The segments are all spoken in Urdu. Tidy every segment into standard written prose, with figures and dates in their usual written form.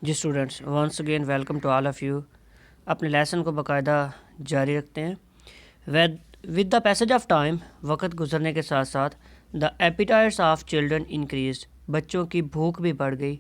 G students once again welcome to all of you. اپنے لیسن کو باقاعدہ جاری رکھتے ہیں. With the passage of time, وقت گزرنے کے ساتھ ساتھ the appetites of children increase, بچوں کی بھوک بھی بڑھ گئی،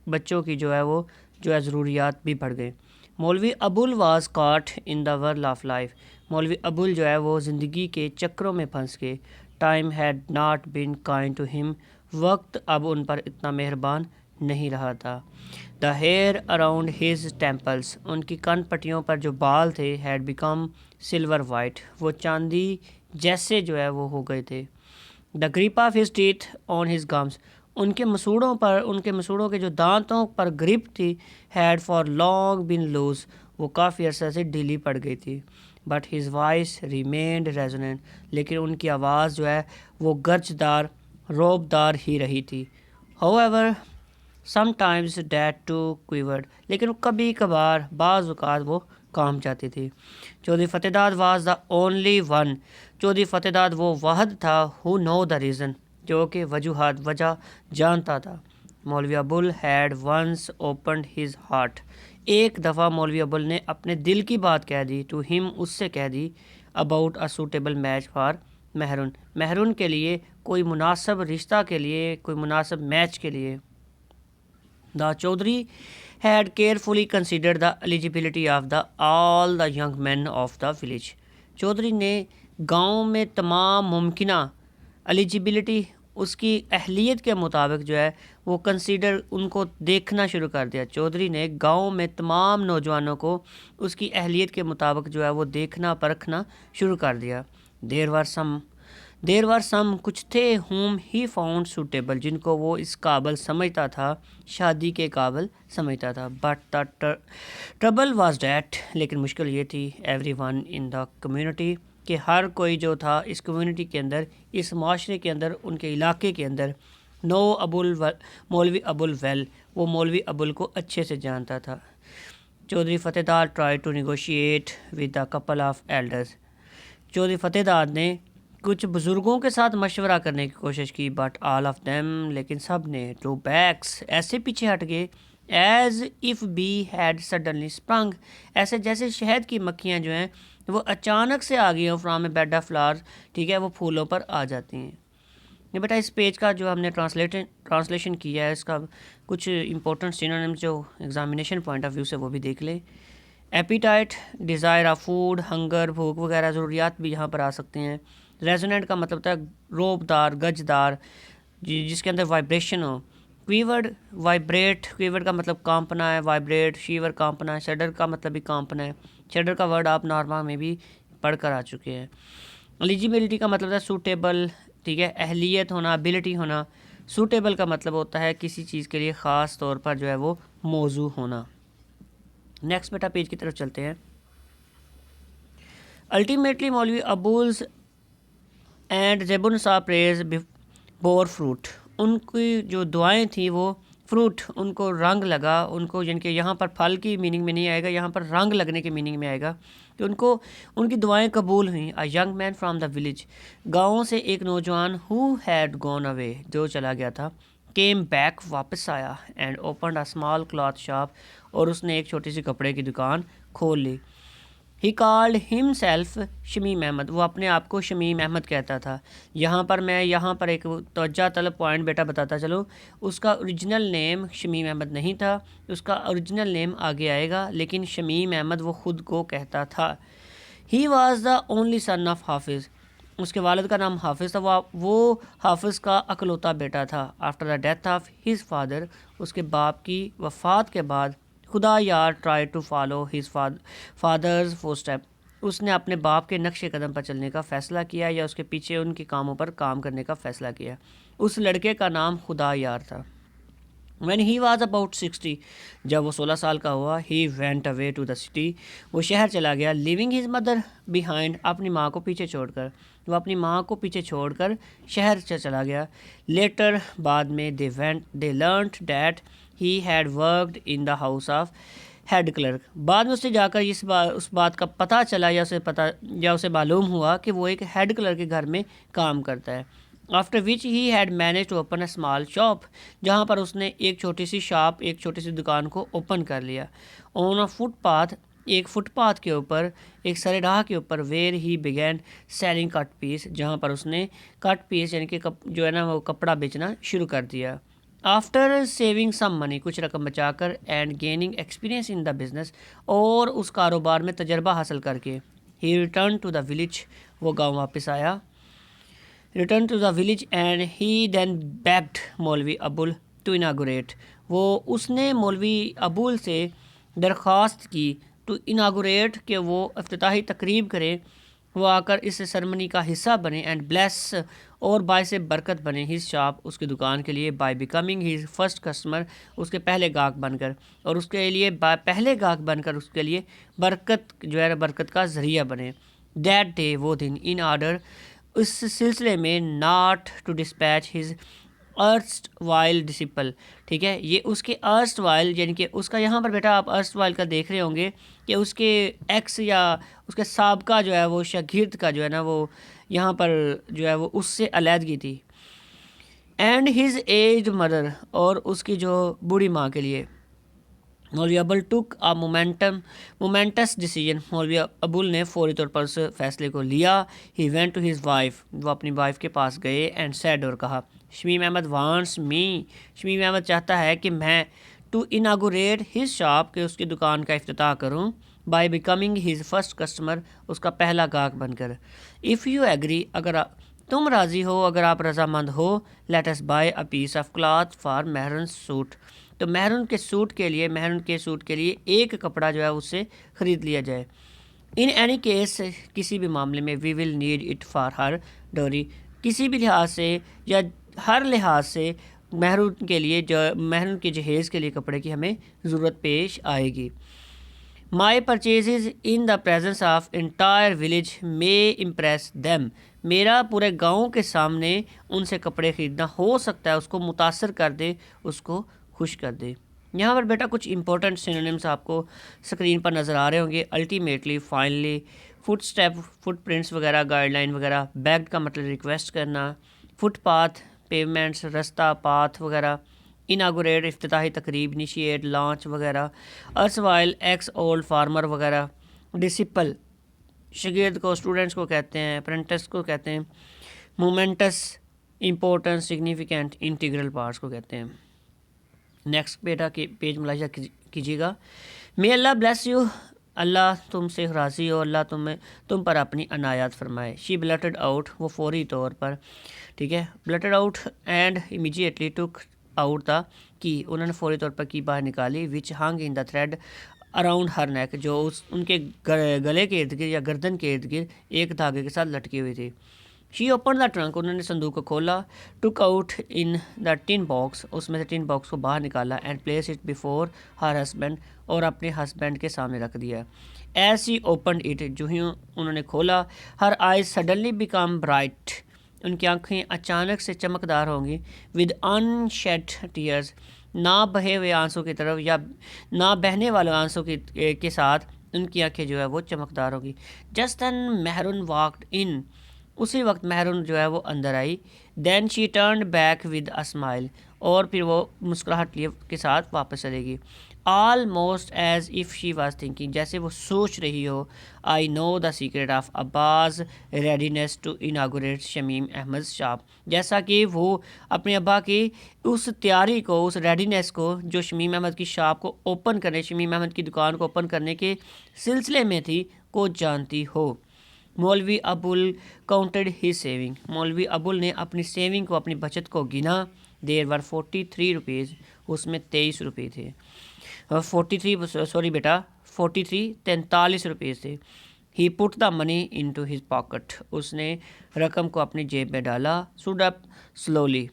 بچوں کی جو ہے ضروریات بھی بڑھ گئے. Maulvi Abul was caught in the whirl of life, Maulvi Abul جو ہے وہ زندگی کے چکروں میں پھنس گئے. Time had not been kind to him, وقت اب ان پر اتنا مہربان نہیں رہا تھا. دا ہیئر اراؤنڈ ہز ٹیمپلس، ان کی کن پٹیوں پر جو بال تھے ہیڈ بیکم سلور وائٹ، وہ چاندی جیسے جو ہے وہ ہو گئے تھے. The grip of his teeth on his gums, ان کے مسوڑوں کے جو دانتوں پر گرپ تھی had for long been loose, وہ کافی عرصہ سے ڈھیلی پڑ گئی تھی. But his voice remained resonant, لیکن ان کی آواز جو ہے وہ گرجدار روبدار ہی رہی تھی. However sometimes that too quivered, لیکن کبھی کبھار بعض اوقات وہ کام جاتی تھی. Chaudhry Fateh Dad was the only one, Chaudhry Fateh Dad وہ واحد تھا ہو نو دا ریزن، جو کہ وجہ جانتا تھا. Maulvi Abul had once opened his heart, ایک دفعہ مولوی ابول نے اپنے دل کی بات کہہ دی. ٹو ہم، اس سے کہہ دی. About a suitable match for Mehrun, Mehrun کے لیے کوئی مناسب رشتہ کے لیے، کوئی مناسب میچ کے لیے. دا Chaudhry had carefully considered the eligibility of all the young men of the village. Chaudhry نے گاؤں میں تمام ممکنہ ایلیجیبلٹی، اس کی اہلیت کے مطابق جو ہے وہ کنسیڈر، ان کو دیکھنا شروع کر دیا. چودھری نے گاؤں میں تمام نوجوانوں کو اس کی اہلیت کے مطابق جو ہے وہ دیکھنا پرکھنا شروع کر دیا. دیر وار سم، کچھ تھے whom he found suitable، جن کو وہ اس قابل سمجھتا تھا، شادی کے قابل سمجھتا تھا. But the trouble was that, لیکن مشکل یہ تھی every one in the community, کہ ہر کوئی جو تھا اس کمیونٹی کے اندر، اس معاشرے کے اندر، ان کے علاقے کے اندر، نو مولوی ابول ویل، وہ مولوی ابول کو اچھے سے جانتا تھا. Chaudhry Fateh Dad try to negotiate with the couple of elders, Chaudhry Fateh Dad نے کچھ بزرگوں کے ساتھ مشورہ کرنے کی کوشش کی. بٹ آل آف دیم، لیکن سب نے ڈرو بیکس، ایسے پیچھے ہٹ گئے. As if be had suddenly spring, ایسے جیسے شہد کی مکھیاں جو ہیں وہ اچانک سے آ گئی ہوں from a bad of flowers, ٹھیک ہے، وہ پھولوں پر آ جاتی ہیں. یہ بیٹا اس پیج کا جو ہم نے ٹرانسلیشن کیا ہے، اس کا کچھ امپورٹنٹ سینونیمز جو ایگزامینیشن پوائنٹ آف ویو سے وہ بھی دیکھ لیں. Appetite, desire of food, hunger, بھوک وغیرہ ضروریات بھی یہاں پر آ سکتے ہیں. ریزوننٹ کا مطلب ہوتا ہے روبدار، گجدار، جس کے اندر وائبریشن ہو. کویورڈ، وائبریٹ، کویورڈ کا مطلب کانپنا ہے، وائبریٹ، شیور کانپنا ہے. شیڈر کا مطلب بھی کانپنا ہے. شیڈر کا ورڈ آپ نارما میں بھی پڑھ کر آ چکے ہیں. ایلیجیبلٹی کا مطلب ہے سوٹیبل، ٹھیک ہے، اہلیت ہونا، ابیلٹی ہونا. سوٹیبل کا مطلب ہوتا ہے کسی چیز کے لیے خاص طور پر جو ہے وہ موزوں ہونا. نیکسٹ بیٹا پیج کی طرف چلتے ہیں. الٹیمیٹلی مولوی ابولز اینڈ زیبن سا پریز بور فروٹ، ان کی جو دعائیں تھیں وہ فروٹ، ان کو رنگ لگا. ان کو یعنی کہ یہاں پر پھل کی میننگ میں نہیں آئے گا، یہاں پر رنگ لگنے کے میننگ میں آئے گا کہ ان کی دعائیں قبول ہوئیں. A young man from the village, گاؤں سے ایک نوجوان ہو ہیڈ گون اوے، جو چلا گیا تھا. کیم بیک، واپس آیا. And opened a small cloth shop, اور اس نے ایک چھوٹی سی کپڑے کی دکان کھول لی. ہی کالڈ ہم سیلف شمیم احمد، وہ اپنے آپ کو شمیم احمد کہتا تھا. یہاں پر ایک توجہ طلب پوائنٹ بیٹا بتاتا چلو، اس کا اوریجنل نیم شمیم احمد نہیں تھا، اس کا اوریجنل نیم آگے آئے گا، لیکن شمیم احمد وہ خود کو کہتا تھا. He was the only son of حافظ، اس کے والد کا نام حافظ تھا، وہ حافظ کا اکلوتا بیٹا تھا. After the death of his father, اس کے باپ کی وفات کے بعد، Khuda Yar try to follow his father's footstep, اس نے اپنے باپ کے نقش قدم پر چلنے کا فیصلہ کیا، یا اس کے پیچھے ان کے کاموں پر کام کرنے کا فیصلہ کیا. اس لڑکے کا نام خدا یار تھا. when he was about 60، جب وہ 16 سال کا ہوا، he went away to the city، وہ شہر چلا گیا. leaving his mother behind، اپنی ماں کو پیچھے چھوڑ کر، وہ اپنی ماں کو پیچھے چھوڑ کر شہر چلا گیا. later، بعد میں they learnt that he had worked in the house of head clerk, بعد میں اس سے جا کر اس بات کا پتہ چلا، یا اسے معلوم ہوا کہ وہ ایک ہیڈ کلرک کے گھر میں کام کرتا ہے. After which he had manage to open a small shop, جہاں پر اس نے ایک چھوٹی سی شاپ، ایک چھوٹی سی دکان کو اوپن کر لیا. آن اے فٹ پاتھ، ایک فٹ پاتھ کے اوپر، ایک سر راہ کے اوپر. ویئر ہی بگین سیلنگ کٹ پیس، جہاں پر اس نے کٹ پیس یعنی کہ جو ہے نا وہ کپڑا بیچنا شروع کر دیا. آفٹر سیونگ سم منی، کچھ رقم بچا کر، and gaining experience in the business, اور اس کاروبار میں تجربہ حاصل کر کے، he return to the village, وہ گاؤں واپس آیا. Return to the village and he then begged Maulvi Abul to اناگوریٹ، اس نے مولوی ابول سے درخواست کی ٹو اناگوریٹ کہ وہ افتتاحی تقریب کرے، وہ آ کر اس سرمنی کا حصہ بنے. اینڈ بلیس، اور باعث برکت بنے، ہز شاپ، اس کی دکان کے لیے. By becoming his first customer, اس کے پہلے گاہک بن کر، اور اس کے لیے پہلے گاہک بن کر اس کے لیے برکت جو ہے برکت کا ذریعہ بنے. دیٹ ڈے، وہ دن، ان آرڈر، اس سلسلے میں، not to dispatch his erstwhile disciple, ٹھیک ہے، یہ اس کے ارسٹ وائل یعنی کہ اس کا یہاں پر بیٹا آپ ارسٹ وائل کا دیکھ رہے ہوں گے کہ اس کے ایکس یا اس کے سابقہ جو ہے وہ شاگرد کا جو ہے نا وہ یہاں پر جو ہے وہ اس سے علیحدگی تھی. اینڈ ہز ایجڈ مدر، اور اس کی جو بوڑھی ماں کے لیے. مولوی ابول ٹک آ مومنٹس ڈیسیجن، مولوی ابول نے فوری طور پر اس فیصلے کو لیا. He went to his wife, وہ اپنی وائف کے پاس گئے. اینڈ سیڈ، اور کہا، شمیم احمد وانٹس می، شمیم احمد چاہتا ہے کہ میں ٹو اناگوریٹ ہز شاپ، کہ اس کی دکان کا افتتاح کروں. By becoming his first customer, اس کا پہلا گاہک بن کر. اف یو ایگری، اگر تم راضی ہو، اگر آپ رضامند ہو. Let us buy a piece of cloth for Mehrun suit, تو مہرن کے سوٹ کے لیے ایک کپڑا جو ہے اس سے خرید لیا جائے. ان اینی کیس، کسی بھی معاملے میں. We will need it for her dowry, کسی بھی لحاظ سے یا ہر لحاظ سے مہرن کے لیے، مہرن کے جہیز کے لیے کپڑے کی ہمیں ضرورت پیش آئے گی. My purchases in the presence of entire village may impress them, میرا پورے گاؤں کے سامنے ان سے کپڑے خریدنا ہو سکتا ہے اس کو متاثر کر دے، اس کو خوش کر دے. یہاں پر بیٹا کچھ امپورٹنٹ سینونیمز آپ کو اسکرین پر نظر آ رہے ہوں گے. Ultimately, finally, foot step, foot prints وغیرہ، گائیڈ لائن وغیرہ. بیگڈ کا مطلب ریکویسٹ کرنا. فٹ پاتھ، پیومنٹس، رستہ، پاتھ وغیرہ. اناگوریٹ، افتتاحی تقریب. انیشیٹ، لانچ وغیرہ. ارسوائل، ایکس اولڈ فارمر وغیرہ. ڈسپل، شاگرد کو، اسٹوڈنٹس کو کہتے ہیں، اپرینٹس کو کہتے ہیں. Moments, importance, significant, integral parts کو کہتے ہیں. نیکسٹ بیٹا کہ پیج ملاحظہ کیجیے گا. مے اللہ بلیس یو، اللہ تم سے راضی ہو، اللہ تم پر اپنی عنایات فرمائے. شی بلٹڈ آؤٹ، وہ فوری طور پر، ٹھیک ہے، blurted out. And immediately took out the key, انہوں نے فوری طور پر کی باہر نکالی. وچ ہنگ ان دا تھریڈ اراؤنڈ ہر نیک، جو ان کے گلے کے ارد گرد یا گردن کے ارد گرد ایک دھاگے کے ساتھ لٹکی ہوئی تھی. شی اوپن دا ٹرنک، انہوں نے صندوق کو کھولا. Took out in the tin box, اس میں سے ٹن باکس کو باہر نکالا. And place it before her husband, اور اپنے ہسبینڈ کے سامنے رکھ دیا. ایز ہی اوپنڈ اٹ، جو ہی انہوں نے کھولا. Her eyes suddenly became bright, ان کی آنکھیں اچانک سے چمکدار ہوں گی. ود ان شیڈ ٹیئرز، نہ بہے ہوئے آنسوں کی طرف یا نہ بہنے والے آنسوں کے ساتھ ان کی آنکھیں جو ہے وہ چمکدار ہوگی. جسٹ دین مہرن واکڈ ان، اسی وقت مہرن جو ہے وہ اندر آئی. Then she turned back with a smile, اور پھر وہ مسکراہٹ کے ساتھ واپس چلے گی. Almost as if she was thinking, جیسے وہ سوچ رہی ہو. I know the secret of Abba's readiness to inaugurate Shamim Ahmed shop, جیسا کہ وہ اپنے ابا کی اس تیاری کو، اس ریڈینیس کو جو شمیم احمد کی شاپ کو اوپن کرنے، شمیم احمد کی دکان کو اوپن کرنے کے سلسلے میں تھی، کو جانتی ہو. مولوی ابول کاؤنٹڈ ہز سیونگ، مولوی ابول نے اپنی سیونگ کو، اپنی بچت کو گنا. دیر ور 43 روپیز، اس میں 23 روپے تھے. 43 روپیز تھے. ہی پٹ دا منی ان ٹو ہز پاکٹ، اس نے رقم کو اپنی جیب میں ڈالا. سوڈ اپ سلولی،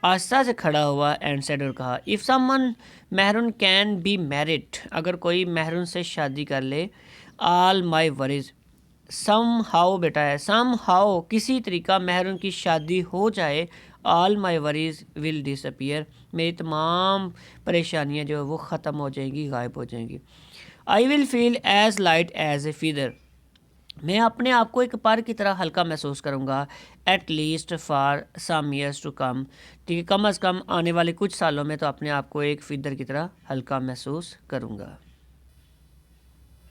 آہستہ سے کھڑا ہوا. اینڈ سیڈ، اور کہا، if someone Mehrun can be married, اگر کوئی مہرن سے شادی کر لے. آل مائی وریز، سم ہاؤ بیٹا ہے، سم ہاؤ کسی طریقہ مہرن کی شادی ہو جائے. آل مائی وریز ول ڈس اپیئر، میری تمام پریشانیاں جو ہے وہ ختم ہو جائیں گی، غائب ہو جائیں گی. I will feel as light as a feather, میں اپنے آپ کو ایک پر کی طرح ہلکا محسوس کروں گا at least for some years to come, کہ کم از کم آنے والے کچھ سالوں میں تو اپنے آپ کو ایک فیدر کی طرح ہلکا محسوس کروں گا۔